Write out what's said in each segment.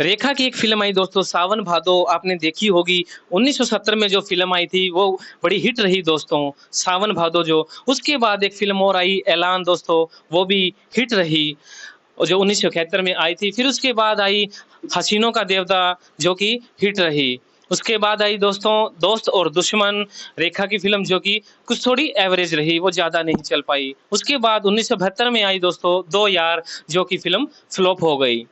रेखा की एक फ़िल्म आई दोस्तों सावन भादो आपने देखी होगी। 1970 में जो फ़िल्म आई थी वो बड़ी हिट रही दोस्तों, सावन भादो जो। उसके बाद एक फ़िल्म और आई ऐलान दोस्तों, वो भी हिट रही और जो 1971 में आई थी। फिर उसके बाद आई हसीनों का देवता जो कि हिट रही। उसके बाद आई दोस्तों दोस्त और दुश्मन, रेखा की फ़िल्म जो कि कुछ थोड़ी एवरेज रही, वो ज़्यादा नहीं चल पाई। उसके बाद 1972 में आई दोस्तों दो यार जो कि फ़िल्म फ्लॉप हो गई।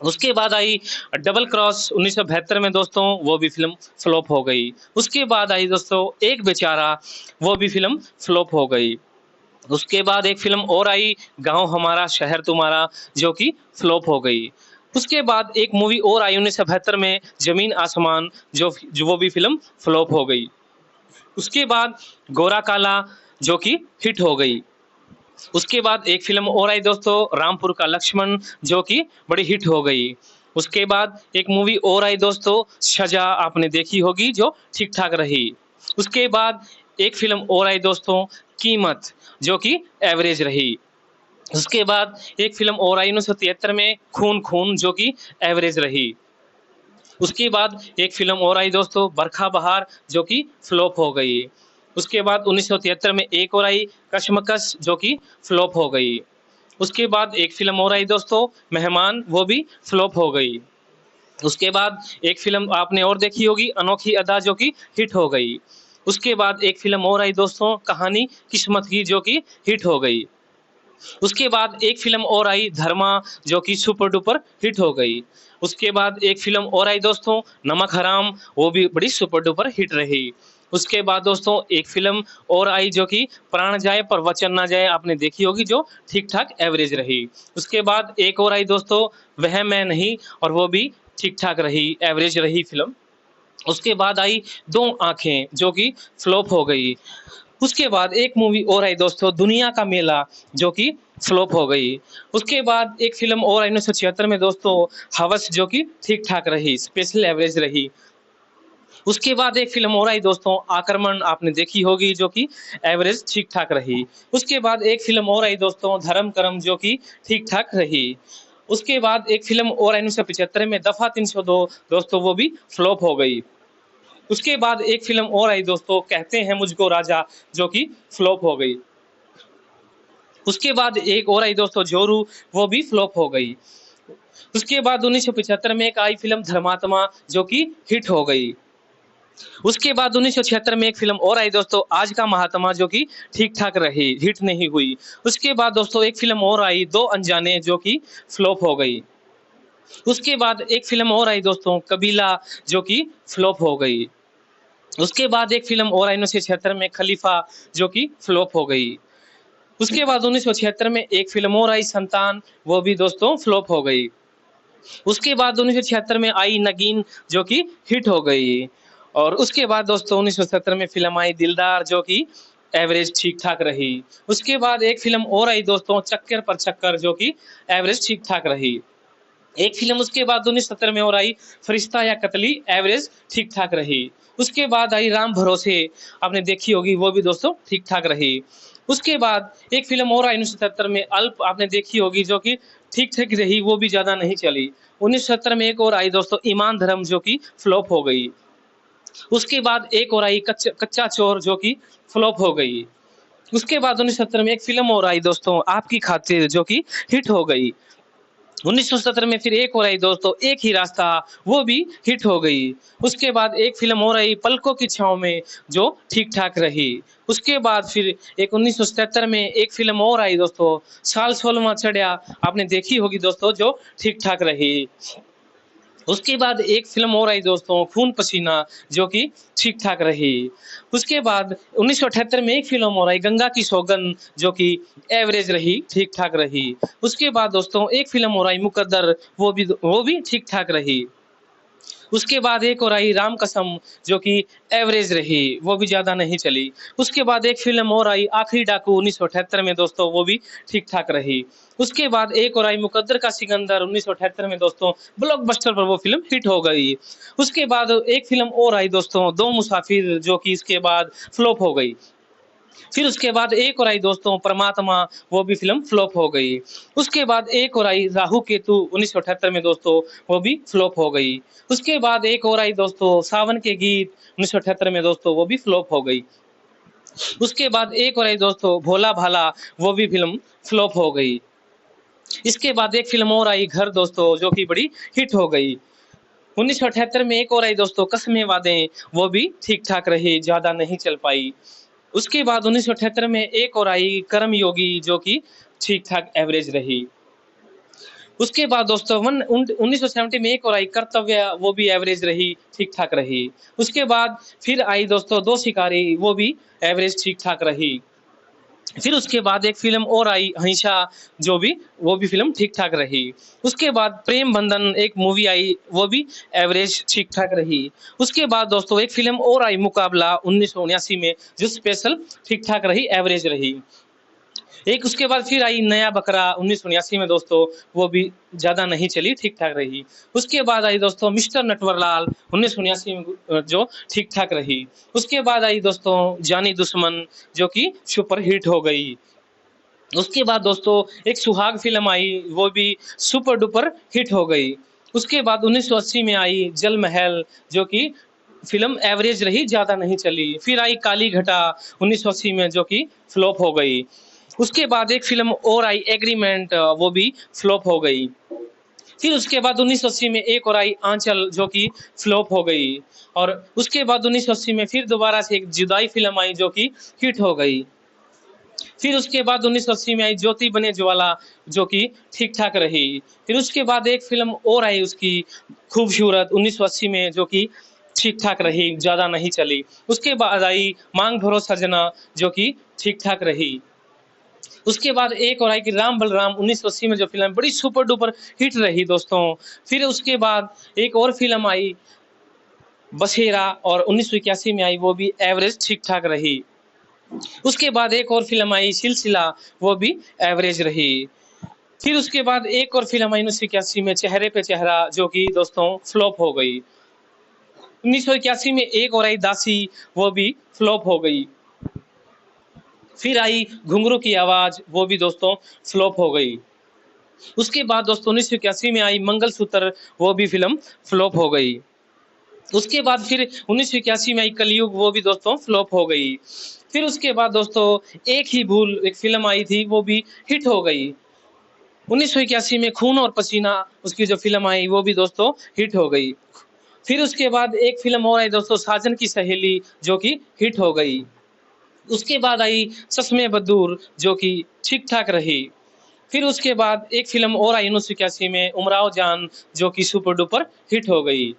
उसके बाद आई डबल क्रॉस 1972 में दोस्तों, वो भी फ़िल्म फ्लॉप हो गई। उसके बाद आई दोस्तों एक बेचारा, वो भी फ़िल्म फ्लॉप हो गई। उसके बाद एक फ़िल्म और आई गाँव हमारा शहर तुम्हारा, जो कि फ्लॉप हो गई। उसके बाद एक मूवी और आई 1972 में ज़मीन आसमान, जो वो भी फ़िल्म फ्लॉप हो गई। उसके बाद गोरा काला जो कि हिट हो गई। उसके बाद एक फ़िल्म और आई दोस्तों रामपुर का लक्ष्मण, जो कि बड़ी हिट हो गई। उसके बाद एक मूवी और आई दोस्तों सज़ा, आपने देखी होगी, जो ठीक-ठाक रही। उसके बाद एक फ़िल्म और आई दोस्तों कीमत, जो कि एवरेज रही। उसके बाद एक फ़िल्म और आई 1973 में खून खून, जो कि एवरेज रही। उसके बाद एक फ़िल्म और आई दोस्तों बरखा बहार, जो कि फ्लॉप हो गई। उसके बाद 1973 में एक और आई कशमकश, जो कि फ्लॉप हो गई। उसके बाद एक फ़िल्म और आई दोस्तों मेहमान, वो भी फ्लॉप हो गई। उसके बाद एक फ़िल्म आपने और देखी होगी अनोखी अदा, जो कि हिट हो गई। उसके बाद एक फ़िल्म और आई दोस्तों कहानी किस्मत की, जो कि हिट हो गई। उसके बाद एक फ़िल्म और आई धर्मा, जो कि सुपर डुपर हिट हो गई। उसके बाद एक फ़िल्म और आई दोस्तों नमक हराम, वो भी बड़ी सुपर डुपर हिट रही। उसके बाद दोस्तों एक फ़िल्म और आई जो कि प्राण जाए पर वचन ना जाए, आपने देखी होगी, जो ठीक-ठाक एवरेज रही। उसके बाद एक और आई दोस्तों वह मैं नहीं, और वो भी ठीक-ठाक रही, एवरेज रही फ़िल्म। उसके बाद आई दो आँखें, जो कि फ्लॉप हो गई। उसके बाद एक मूवी और आई दोस्तों दुनिया का मेला, जो कि फ्लॉप हो गई। उसके बाद एक फ़िल्म और आई 1976 में दोस्तों हवस, जो कि ठीक-ठाक रही, स्पेशल एवरेज रही। उसके बाद एक फ़िल्म और आई दोस्तों आक्रमण, आपने देखी होगी, जो कि एवरेज ठीक-ठाक रही। उसके बाद एक फ़िल्म और आई दोस्तों धर्म करम, जो कि ठीक-ठाक रही। उसके बाद एक फ़िल्म और आई 1975 में दफ़ा 302 दोस्तों, वो भी फ्लॉप हो गई। उसके बाद एक फ़िल्म और आई दोस्तों कहते हैं मुझको राजा, जो कि फ्लॉप हो गई। उसके बाद एक और आई दोस्तों जोरू, वो भी फ्लॉप हो गई। उसके बाद 1975 में एक आई फ़िल्म धर्मात्मा, जो कि हिट हो गई। उसके बाद 1976 में एक फ़िल्म और आई दोस्तों आज का महात्मा, जो कि ठीक-ठाक रही, हिट नहीं हुई। उसके बाद दोस्तों एक फ़िल्म और आई दो अनजाने, जो कि फ्लॉप हो गई। उसके बाद एक फ़िल्म और आई दोस्तों कबीला, जो कि फ्लॉप हो गई। उसके बाद एक फ़िल्म और आई 1976 में खलीफा, जो कि फ्लॉप हो गई। उसके बाद 1976 में एक फ़िल्म और आई संतान, वो भी दोस्तों फ्लॉप हो गई। उसके बाद 1976 में आई नगीन, जो कि हिट हो गई। और उसके बाद दोस्तों 1970 में फ़िल्म आई दिलदार, जो कि एवरेज ठीक-ठाक रही। उसके बाद एक फ़िल्म और आई दोस्तों चक्कर पर चक्कर, जो कि एवरेज ठीक-ठाक रही। एक फ़िल्म उसके बाद 1970 में और आई फरिश्ता या कतली, एवरेज ठीक-ठाक रही। उसके बाद आई राम भरोसे, आपने देखी होगी, वो भी दोस्तों ठीक-ठाक रही। उसके बाद एक फ़िल्म और आई 1977 में अल्प, आपने देखी होगी, जो कि ठीक-ठाक रही, वो भी ज़्यादा नहीं चली। 1970 में एक और आई दोस्तों ईमान धर्म, जो कि फ्लॉप हो गई। उसके बाद एक और आई कच्चा चोर, जो कि फ्लॉप हो गई। उसके बाद 1970 में एक फ़िल्म और आई दोस्तों आपकी खातिर, जो कि हिट हो गई। 1970 में फिर एक और आई दोस्तों एक ही रास्ता, वो भी हिट हो गई। उसके बाद एक फ़िल्म और आई पलकों की छाँव में, जो ठीक-ठाक रही। उसके बाद फिर एक 1977 में एक फ़िल्म और आई दोस्तों साल 16वाँ चढ़िया, आपने देखी होगी दोस्तों, जो ठीक-ठाक रही। उसके बाद एक फ़िल्म और आई दोस्तों खून पसीना, जो कि ठीक-ठाक रही। उसके बाद 1978 में एक फ़िल्म और आई गंगा की सौगंध, जो कि एवरेज रही, ठीक-ठाक रही। उसके बाद दोस्तों एक फ़िल्म और आई मुकद्दर, वो भी ठीक-ठाक रही। उसके बाद एक और आई राम कसम, जो कि एवरेज रही, वो भी ज़्यादा नहीं चली। उसके बाद एक फ़िल्म और आई आखिरी डाकू 1978 में दोस्तों, वो भी ठीक-ठाक रही। उसके बाद एक और आई मुकद्दर का सिकंदर 1978 में दोस्तों, ब्लॉकबस्टर पर वो फ़िल्म हिट हो गई। उसके बाद एक फ़िल्म और आई दोस्तों दो मुसाफिर, जो कि इसके बाद फ्लॉप हो गई। फिर उसके बाद एक और आई दोस्तों परमात्मा, वो भी फ़िल्म फ्लॉप हो गई। उसके बाद एक और आई राहु केतु 1978 में दोस्तों, वो भी फ्लॉप हो गई। उसके बाद एक और आई दोस्तों सावन के गीत 1978 में दोस्तों, वो भी फ्लॉप हो गई। उसके बाद एक और आई दोस्तों भोला भाला, वो भी फ़िल्म फ्लॉप हो गई। इसके बाद एक फ़िल्म और आई घर दोस्तों, जो कि बड़ी हिट हो गई। 1978 में एक और आई दोस्तों कस्में वादें, वो भी ठीक-ठाक रही, ज़्यादा नहीं चल पाई। उसके बाद 1978 में एक और आई कर्मयोगी, जो कि ठीक-ठाक एवरेज रही। उसके बाद दोस्तों 1970 में एक और आई कर्तव्य, वो भी एवरेज रही, ठीक-ठाक रही। उसके बाद फिर आई दोस्तों दो शिकारी, वो भी एवरेज ठीक-ठाक रही। फिर उसके बाद एक फ़िल्म और आई अहिंसा, जो भी वो भी फ़िल्म ठीक-ठाक रही। उसके बाद प्रेम बंधन एक मूवी आई, वो भी एवरेज ठीक-ठाक रही। उसके बाद दोस्तों एक फ़िल्म और आई मुकाबला 1979 में, जो स्पेशल ठीक-ठाक रही, एवरेज रही। एक उसके बाद फिर आई नया बकरा 1979 में दोस्तों, वो भी ज़्यादा नहीं चली, ठीक-ठाक रही। उसके बाद आई दोस्तों मिस्टर नटवरलाल 1979 में जो ठीक-ठाक रही। उसके बाद आई दोस्तों जानी दुश्मन, जो कि सुपर हिट हो गई। उसके बाद दोस्तों एक सुहाग फ़िल्म आई, वो भी सुपर डुपर हिट हो गई। उसके बाद 1980 में आई जल महल, जो कि फ़िल्म एवरेज रही, ज़्यादा नहीं चली। फिर आई काली घटा 1980 में, जो कि फ्लॉप हो गई। उसके बाद एक फ़िल्म और आई एग्रीमेंट, वो भी फ्लॉप हो गई। फिर उसके बाद 1980 में एक और आई आंचल, जो कि फ्लॉप हो गई। और उसके बाद 1980 में फिर दोबारा से एक जुदाई फ़िल्म आई, जो कि हिट हो गई। फिर उसके बाद 1980 में आई ज्योति बने ज्वाला, जो कि ठीक-ठाक रही। फिर उसके बाद एक फ़िल्म और आई उसकी खूबसूरत 1980 में, जो कि ठीक-ठाक रही, ज़्यादा नहीं चली। उसके बाद आई मांग भरो सजना, जो कि ठीक-ठाक रही। उसके बाद एक और आई कि राम बलराम 1980 में, जो फ़िल्म बड़ी सुपर डुपर हिट रही दोस्तों। फिर उसके बाद एक और फ़िल्म आई बसेरा, और 1981 में आई, वो भी एवरेज ठीक-ठाक रही। उसके बाद एक और फ़िल्म आई सिलसिला, वो भी एवरेज रही। फिर उसके बाद एक और फ़िल्म आई 1981 में चेहरे पे चेहरा, जो कि दोस्तों फ्लॉप हो गई। 1981 में एक और आई दासी, वो भी फ्लॉप हो गई। फिर आई घुंघरू की आवाज़, वो भी दोस्तों फ्लॉप हो गई। उसके बाद दोस्तों 1981 में आई मंगलसूत्र, वो भी फ़िल्म फ्लॉप हो गई। उसके बाद फिर 1981 में आई कलयुग, वो भी दोस्तों फ्लॉप हो गई। फिर उसके बाद दोस्तों एक ही भूल एक फ़िल्म आई थी, वो भी हिट हो गई। 1981 में खून और पसीना, उसकी जो फ़िल्म आई, वो भी दोस्तों हिट हो गई। फिर उसके बाद एक फ़िल्म और आई दोस्तों साजन की सहेली, जो कि हिट हो गई। उसके बाद आई चश्मे बदूर, जो कि ठीक-ठाक रही। फिर उसके बाद एक फ़िल्म और आई 1981 में उमराव जान, जो कि सुपर डुपर हिट हो गई।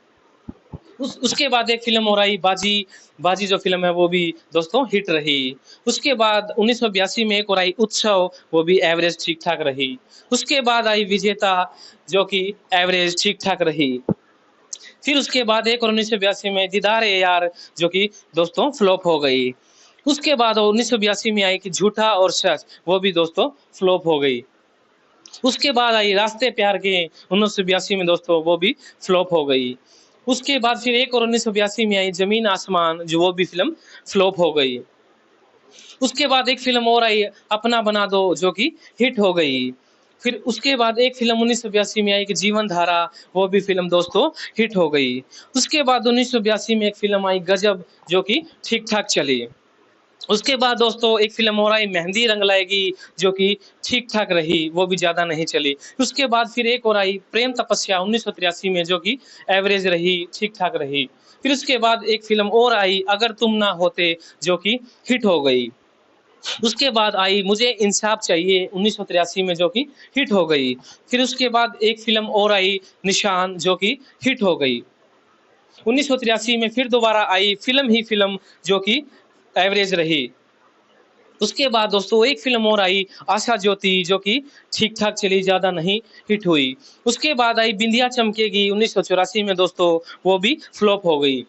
उसके बाद एक फ़िल्म और आई बाजी, बाजी जो फ़िल्म है, वो भी दोस्तों हिट रही। उसके बाद 1982 में एक और आई उत्सव, वो भी एवरेज ठीक-ठाक रही। उसके बाद आई विजेता, जो कि एवरेज ठीक-ठाक रही। फिर उसके बाद एक और 1982 में दीदार-ए-यार, जो कि दोस्तों फ्लॉप हो गई। उसके बाद 1982 में आई कि झूठा और सच, वो भी दोस्तों फ्लॉप हो गई। उसके बाद आई रास्ते प्यार के 1982 में दोस्तों, वो भी फ्लॉप हो गई। उसके बाद फिर एक और 1982 में आई ज़मीन आसमान, जो वो भी फ़िल्म फ्लॉप हो गई। उसके बाद एक फ़िल्म और आई अपना बना दो, जो कि हिट हो गई। फिर उसके बाद एक फ़िल्म 1982 में आई कि जीवन धारा, वो भी फ़िल्म दोस्तों हिट हो गई। उसके बाद 1982 में एक फ़िल्म आई गजब, जो कि ठीक-ठाक चली। उसके बाद दोस्तों एक फ़िल्म और आई मेहंदी रंग लाएगी, जो कि ठीक-ठाक रही, वो भी ज़्यादा नहीं चली। उसके बाद फिर एक और आई प्रेम तपस्या 1983 में, जो कि एवरेज रही, ठीक-ठाक रही। फिर उसके बाद एक फ़िल्म और आई अगर तुम ना होते, जो कि हिट हो गई। उसके बाद आई मुझे इंसाफ चाहिए 1983 में, जो कि हिट हो गई। फिर उसके बाद एक फ़िल्म और आई निशान, जो कि हिट हो गई। 1983 में फिर दोबारा आई फ़िल्म ही फ़िल्म, जो कि एवरेज रही। उसके बाद दोस्तों एक फ़िल्म और आई आशा ज्योति, जो कि ठीक-ठाक चली, ज़्यादा नहीं हिट हुई। उसके बाद आई बिंदिया चमकेगी 1984 में दोस्तों, वो भी फ्लॉप हो गई।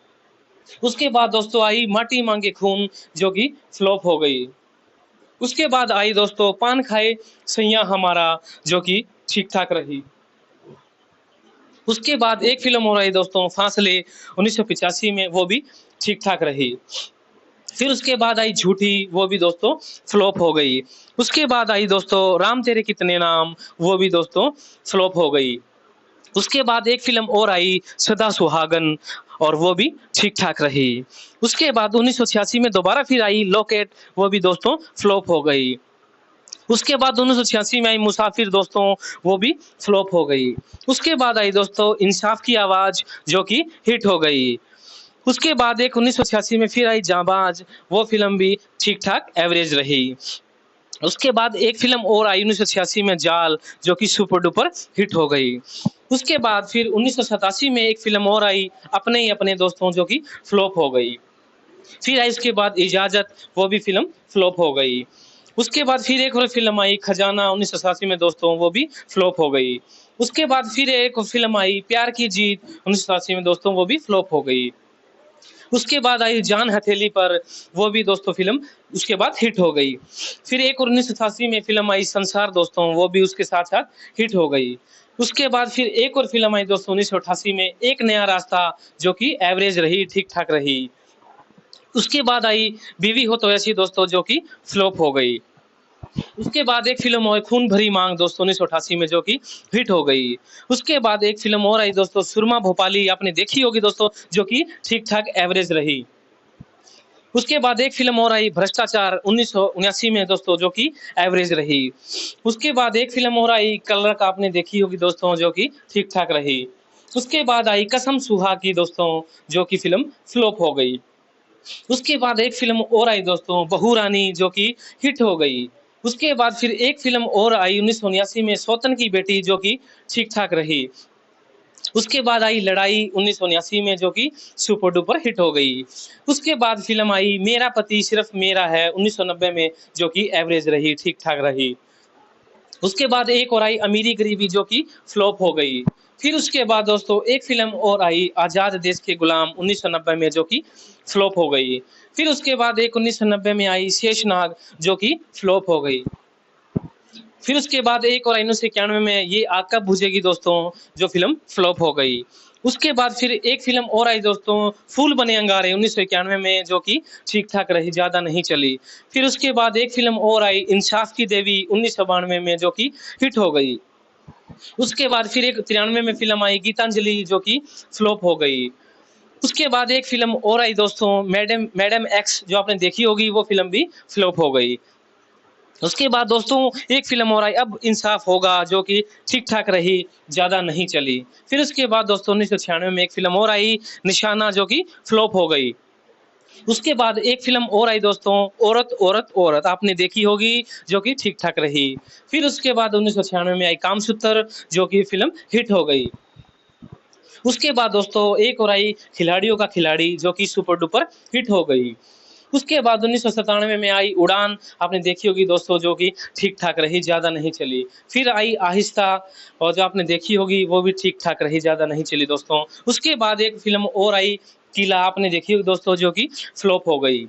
उसके बाद दोस्तों आई माटी माँगे खून, जो कि फ्लॉप हो गई। उसके बाद आई दोस्तों पान खाए सैयाँ हमारा, जो कि ठीक-ठाक रही। उसके बाद एक फ़िल्म और आई दोस्तों फासले 1985 में, वो भी ठीक-ठाक रही। फिर उसके बाद आई झूठी, वो भी दोस्तों फ्लॉप हो गई। उसके बाद आई दोस्तों राम तेरे कितने नाम, वो भी दोस्तों फ्लॉप हो गई। उसके बाद एक फ़िल्म और आई सदा सुहागन, और वो भी ठीक-ठाक रही। उसके बाद 1986 में दोबारा फिर आई लॉकेट, वो भी दोस्तों फ्लॉप हो गई। उसके बाद 1986 में आई मुसाफिर दोस्तों, वो भी फ्लॉप हो गई। उसके बाद आई दोस्तों इंसाफ की आवाज़, जो कि हिट हो गई। उसके बाद एक 1986 में फिर आई जाबाज, वो फ़िल्म भी ठीक-ठाक एवरेज रही। उसके बाद एक फ़िल्म और आई 1986 में जाल, जो कि सुपर डुपर हिट हो गई। उसके बाद फिर 1987 में एक फ़िल्म और आई अपने ही अपने दोस्तों, जो कि फ्लॉप हो गई। फिर आई उसके बाद इजाज़त, वो भी फ़िल्म फ्लॉप हो गई। उसके बाद फिर एक और फ़िल्म आई खजाना 1987 में दोस्तों, वो भी फ्लॉप हो गई। उसके बाद फिर एक फ़िल्म आई प्यार की जीत 1987 में दोस्तों, वो भी फ्लॉप हो गई। उसके बाद आई जान हथेली पर, वो भी दोस्तों फ़िल्म उसके बाद हिट हो गई। फिर एक 1988 में फ़िल्म आई संसार दोस्तों, वो भी उसके साथ-साथ हिट हो गई। उसके बाद फिर एक और फ़िल्म आई दोस्तों 1988 में एक नया रास्ता, जो कि एवरेज रही, ठीक-ठाक रही। उसके बाद आई बीवी हो तो ऐसी दोस्तों, जो कि फ्लॉप हो गई। उसके बाद एक फ़िल्म और खून भरी माँग दोस्तों 1988 में, जो कि हिट हो गई। उसके बाद एक फ़िल्म और आई दोस्तों सुरमा भोपाली, आपने देखी होगी दोस्तों, जो कि ठीक-ठाक एवरेज रही। उसके बाद एक फ़िल्म और आई भ्रष्टाचार 1979 में दोस्तों, जो कि एवरेज रही। उसके बाद एक फ़िल्म और आई कलरक, आपने देखी होगी दोस्तों, जो कि ठीक-ठाक रही। उसके बाद आई कसम सुहा की दोस्तों, जो कि फ़िल्म फ्लॉप हो गई। उसके बाद एक फ़िल्म और आई दोस्तों बहू रानी, जो कि हिट हो गई। उसके बाद फिर एक फ़िल्म और आई 1979 में सौतन की बेटी, जो कि ठीक-ठाक रही। उसके बाद आई लड़ाई 1979 में, जो कि सुपर डुपर हिट हो गई। उसके बाद फ़िल्म आई मेरा पति सिर्फ़ मेरा है 1990 में, जो कि एवरेज रही, ठीक-ठाक रही। उसके बाद एक और आई अमीरी गरीबी, जो कि फ्लॉप हो गई। फिर उसके बाद दोस्तों एक फ़िल्म और आई आज़ाद देश के गुलाम 1990 में, जो कि फ्लॉप हो गई। फिर उसके बाद एक 1990 में आई शेषनाग, जो कि फ्लॉप हो गई। फिर उसके बाद एक और आई 1991 में ये आग कब बुझेगी दोस्तों, जो फ़िल्म फ्लॉप हो गई। उसके बाद फिर एक फ़िल्म और आई दोस्तों फूल बने अंगारे 1991 में, जो कि ठीक-ठाक रही, ज़्यादा नहीं चली। फिर उसके बाद एक फ़िल्म और आई इंसाफ की देवी 1992 में, जो कि हिट हो गई। उसके बाद फिर एक 93 में फ़िल्म आई गीतांजलि, जो कि फ्लॉप हो गई। उसके बाद एक फ़िल्म और आई दोस्तों मैडम मैडम एक्स, जो आपने देखी होगी, वो फ़िल्म भी फ्लॉप हो गई। उसके बाद दोस्तों एक फ़िल्म और आई अब इंसाफ होगा, जो कि ठीक-ठाक रही, ज़्यादा नहीं चली। फिर उसके बाद दोस्तों 1996 में एक फ़िल्म और आई निशाना, जो कि फ्लॉप हो गई। उसके बाद एक फ़िल्म और आई दोस्तों औरत, औरत, औरत, आपने देखी होगी, जो कि ठीक-ठाक रही। फिर उसके बाद 1996 में आई कामसूत्र, जो कि फ़िल्म हिट हो गई। उसके बाद दोस्तों एक और आई खिलाड़ियों का खिलाड़ी, जो कि सुपर डुपर हिट हो गई। उसके बाद 1997 में आई उड़ान, आपने देखी होगी दोस्तों, जो कि ठीक-ठाक रही, ज़्यादा नहीं चली। फिर आई आहिस्ता, और जो आपने देखी होगी, वो भी ठीक-ठाक रही, ज़्यादा नहीं चली दोस्तों। उसके बाद एक फ़िल्म और आई किला, आपने देखी होगी दोस्तों, जो कि फ्लॉप हो गई।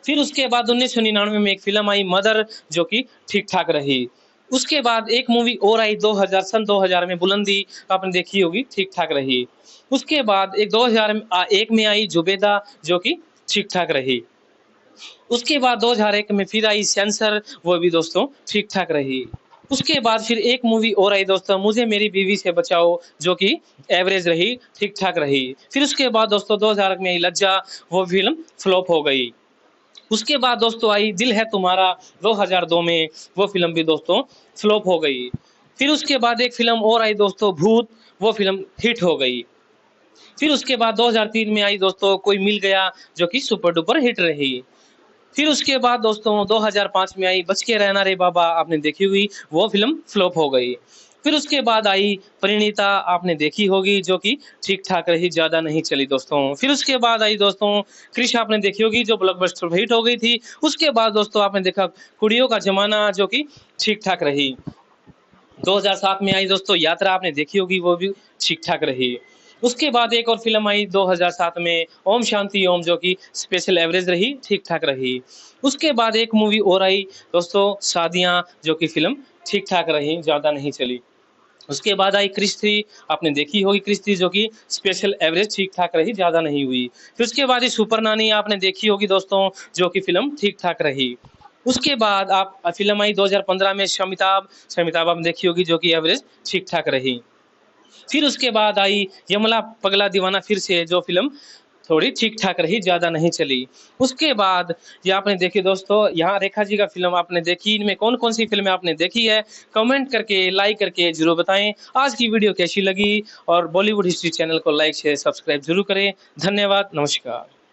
फिर उसके बाद 1999 में एक फ़िल्म आई मदर, जो कि ठीक-ठाक रही। उसके बाद एक मूवी और आई 2000 सन 2000 में बुलंदी, आपने देखी होगी, ठीक-ठाक रही। उसके बाद एक 2001 में आई जुबेदा, जो कि ठीक-ठाक रही। उसके बाद 2001 में फिर आई सेंसर, वो भी दोस्तों ठीक-ठाक रही। उसके बाद फिर एक मूवी और आई दोस्तों मुझे मेरी बीवी से बचाओ, जो कि एवरेज रही, ठीक-ठाक रही। फिर उसके बाद दोस्तों 2000 में आई लज्जा, वो फ़िल्म फ्लॉप हो गई। उसके बाद दोस्तों आई दिल है तुम्हारा 2002 में, वो फ़िल्म भी दोस्तों फ्लॉप हो गई। फिर उसके बाद एक फ़िल्म और आई दोस्तों भूत, वो फ़िल्म हिट हो गई। फिर उसके बाद 2003 में आई दोस्तों कोई मिल गया, जो कि सुपर डुपर हिट रही। फिर उसके बाद दोस्तों 2005 में आई बच के रहना रे बाबा, आपने देखी हुई, वो फ़िल्म फ्लॉप हो गई। फिर उसके बाद आई परिणीता, आपने देखी होगी, जो कि ठीक-ठाक रही, ज़्यादा नहीं चली दोस्तों। फिर उसके बाद आई दोस्तों क्रिश, आपने देखी होगी, जो ब्लॉकबस्टर हिट हो गई थी। उसके बाद दोस्तों आपने देखा कुड़ियों का ज़माना, जो कि ठीक-ठाक रही। 2007 में आई दोस्तों यात्रा, आपने देखी होगी, वो भी ठीक-ठाक रही। उसके बाद एक और फ़िल्म आई 2007 में ओम शांति ओम, जो कि स्पेशल एवरेज रही, ठीक-ठाक रही। उसके बाद एक मूवी और आई दोस्तों शादियाँ, जो कि फ़िल्म ठीक-ठाक रही, ज़्यादा नहीं चली। उसके बाद आई क्रिश 3, आपने देखी होगी क्रिश 3, जो कि स्पेशल एवरेज ठीक-ठाक रही, ज़्यादा नहीं हुई। फिर उसके बाद ये सुपर नानी आपने देखी होगी दोस्तों, जो कि फ़िल्म ठीक-ठाक रही। उसके बाद आप फ़िल्म आई 2015 में शमिताभ, शमिताभ आपने देखी होगी, जो कि एवरेज ठीक-ठाक रही। फिर उसके बाद आई यमला पगला दीवाना फिर से, जो फ़िल्म थोड़ी ठीक-ठाक रही, ज़्यादा नहीं चली। उसके बाद ये आपने देखी दोस्तों, यहाँ रेखा जी का फ़िल्म आपने देखी, इनमें कौन-कौन सी फ़िल्में आपने देखी है? कमेंट करके, लाइक करके ज़रूर बताएँ। आज की वीडियो कैसी लगी? और बॉलीवुड हिस्ट्री चैनल को लाइक, शेयर, सब्सक्राइब ज़रूर करें। धन्यवाद, नमस्कार।